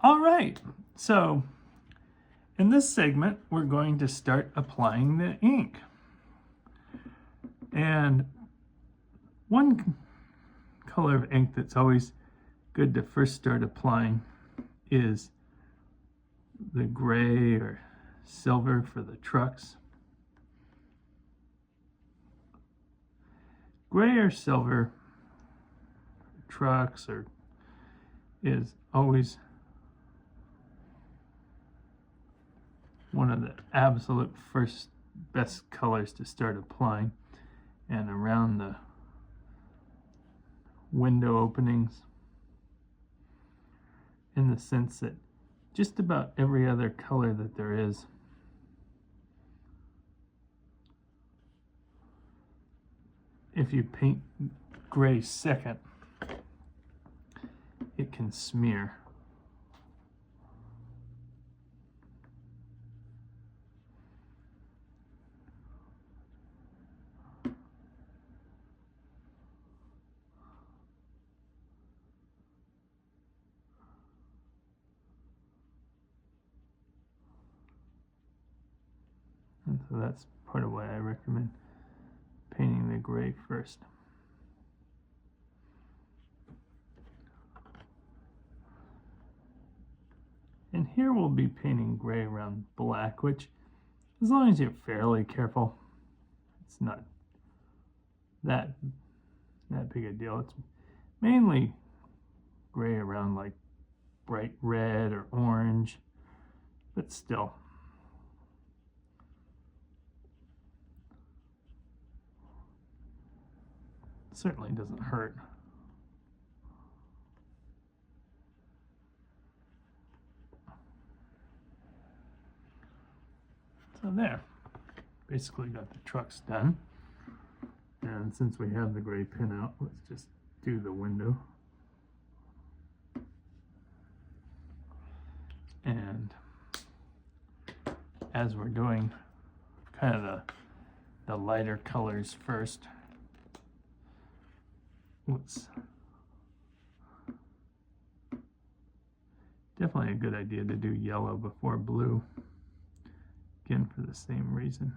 All right, so in this segment, we're going to start applying the ink. And one color of ink that's always good to first start applying is the gray or silver for the trucks. Gray or silver trucks is always one of the absolute first best colors to start applying, and around the window openings, in the sense that just about every other color that there is if you paint gray second, it can smear. And so that's part of why I recommend painting the gray first. And here we'll be painting gray around black, which, as long as you're fairly careful, it's not that big a deal. It's mainly gray around like bright red or orange, but still. It certainly doesn't hurt. So there, basically got the trucks done. And since we have the gray pin out, let's just do the window. And as we're doing kind of the lighter colors first, it's definitely a good idea to do yellow before blue, again for the same reason.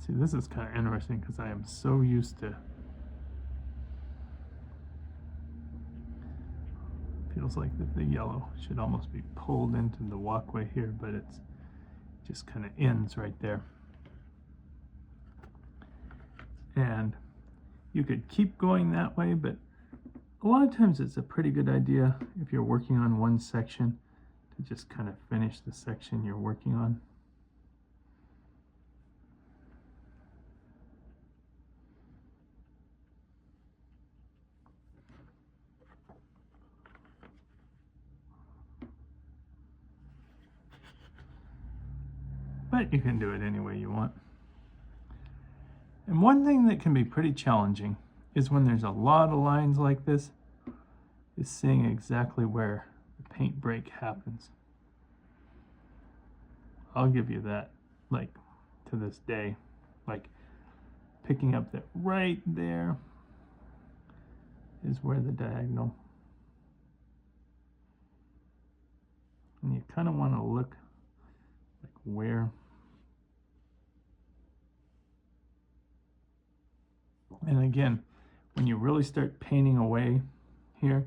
See, this is kind of interesting because I am so used to, feels like that the yellow should almost be pulled into the walkway here, but it's just kind of ends right there. And you could keep going that way, but a lot of times it's a pretty good idea if you're working on one section to just kind of finish the section you're working on. But you can do it any way you want. And one thing that can be pretty challenging is when there's a lot of lines like this, is seeing exactly where the paint break happens. I'll give you that, like, to this day, like picking up that right there is where the diagonal, and you kind of want to look like where. And again, when you really start painting away here,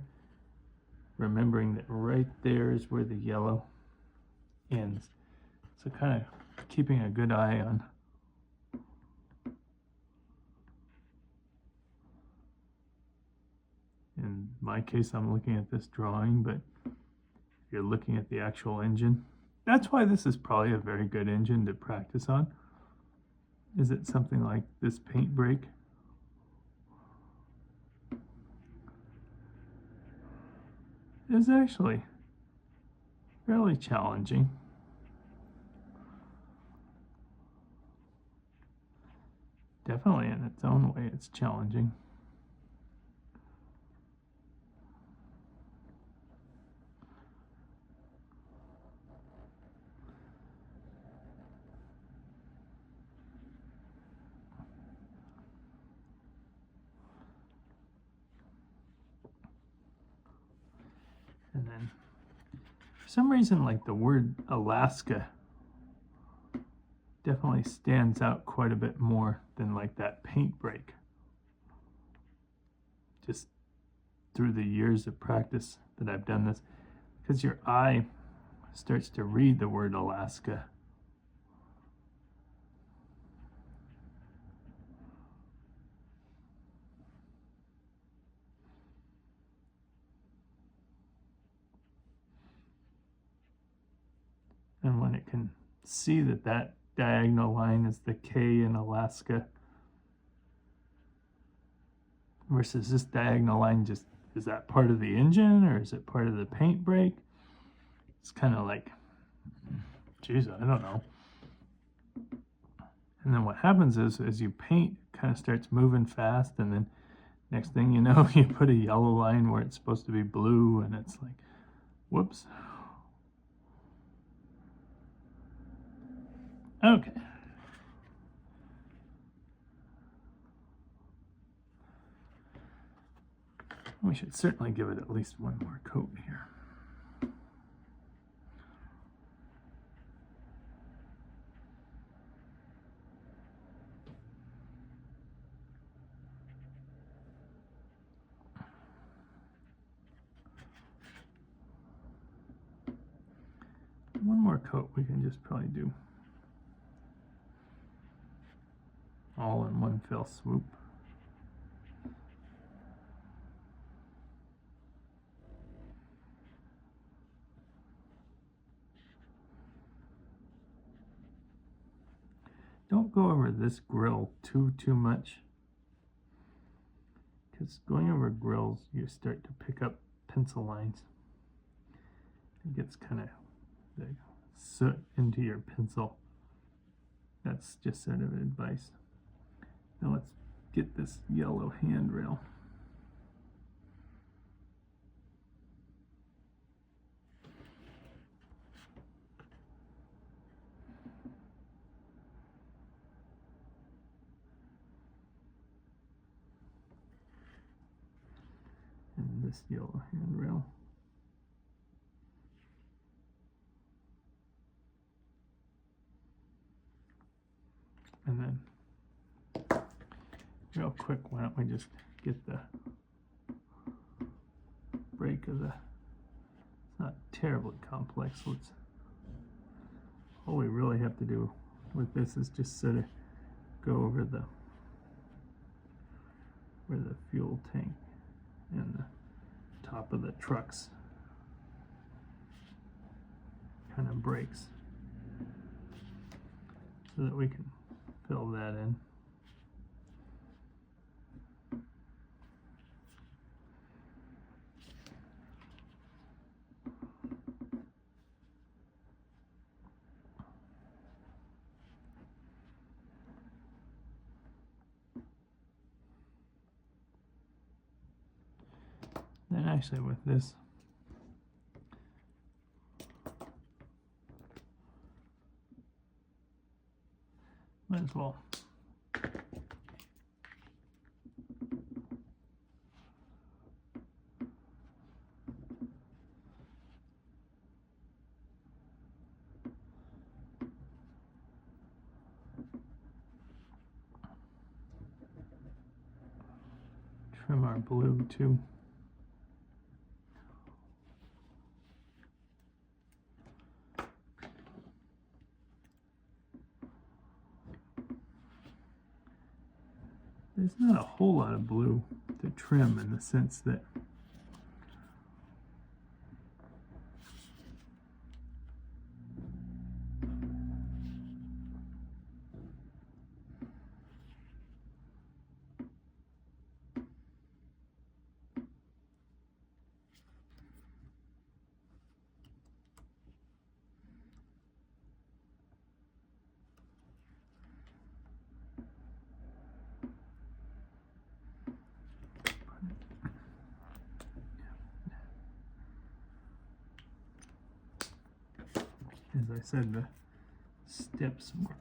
remembering that right there is where the yellow ends. So kind of keeping a good eye on in my case, I'm looking at this drawing, but if you're looking at the actual engine, that's why this is probably a very good engine to practice on. Is it something like this paint break? Is actually fairly challenging. Definitely in its own way, it's challenging. For some reason, like the word Alaska definitely stands out quite a bit more than like that paint break. Just through the years of practice that I've done this, because your eye starts to read the word Alaska. And when it can see that that diagonal line is the K in Alaska versus this diagonal line, just is that part of the engine or is it part of the paint break? It's kind of like, geez, I don't know. And then what happens is, as you paint, it kind of starts moving fast, and then next thing you know, you put a yellow line where it's supposed to be blue, and it's like, whoops. Okay. We should certainly give it at least one more coat here. One more coat we can just probably do all in one fell swoop. Don't go over this grill too much, because going over grills, you start to pick up pencil lines. It gets kind of like soot into your pencil. That's just sort of advice. Now let's get this yellow handrail. And this yellow handrail. And then, real quick, why don't we just get the break of the, it's not terribly complex. All we really have to do with this is just sort of go over where the fuel tank and the top of the trucks kind of breaks, so that we can fill that in. Then actually with this, might as well trim our blue too. There's not a whole lot of blue to trim, in the sense that as I said, the steps were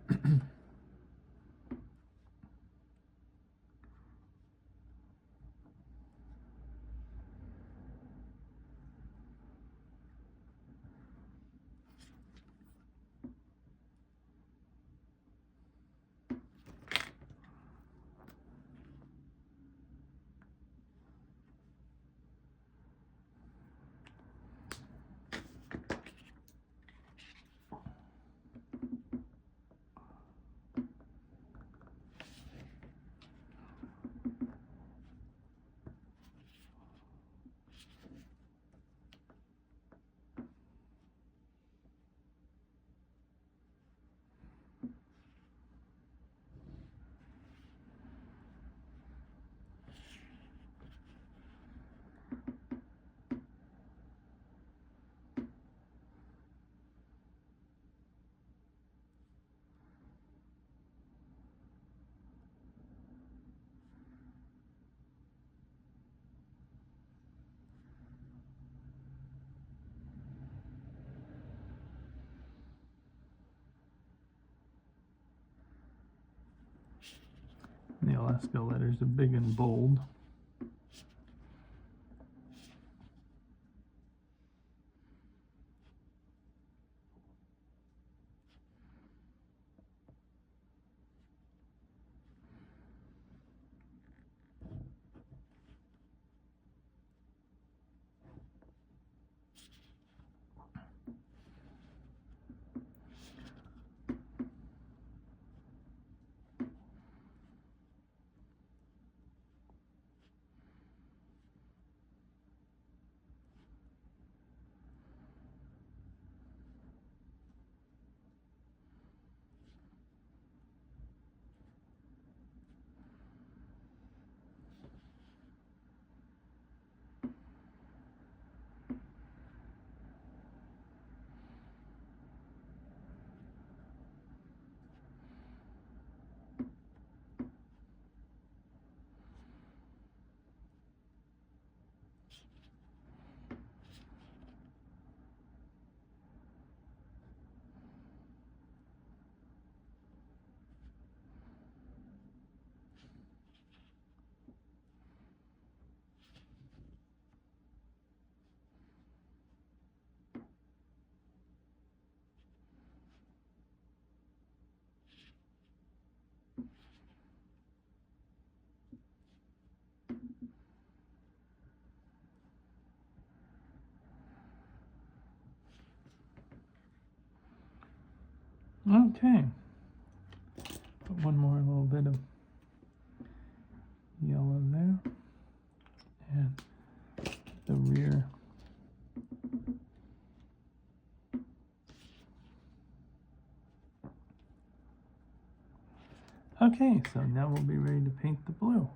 The Alaska letters are big and bold. Okay. Put one more little bit of yellow there. And the rear. Okay, so now we'll be ready to paint the blue.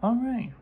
All right.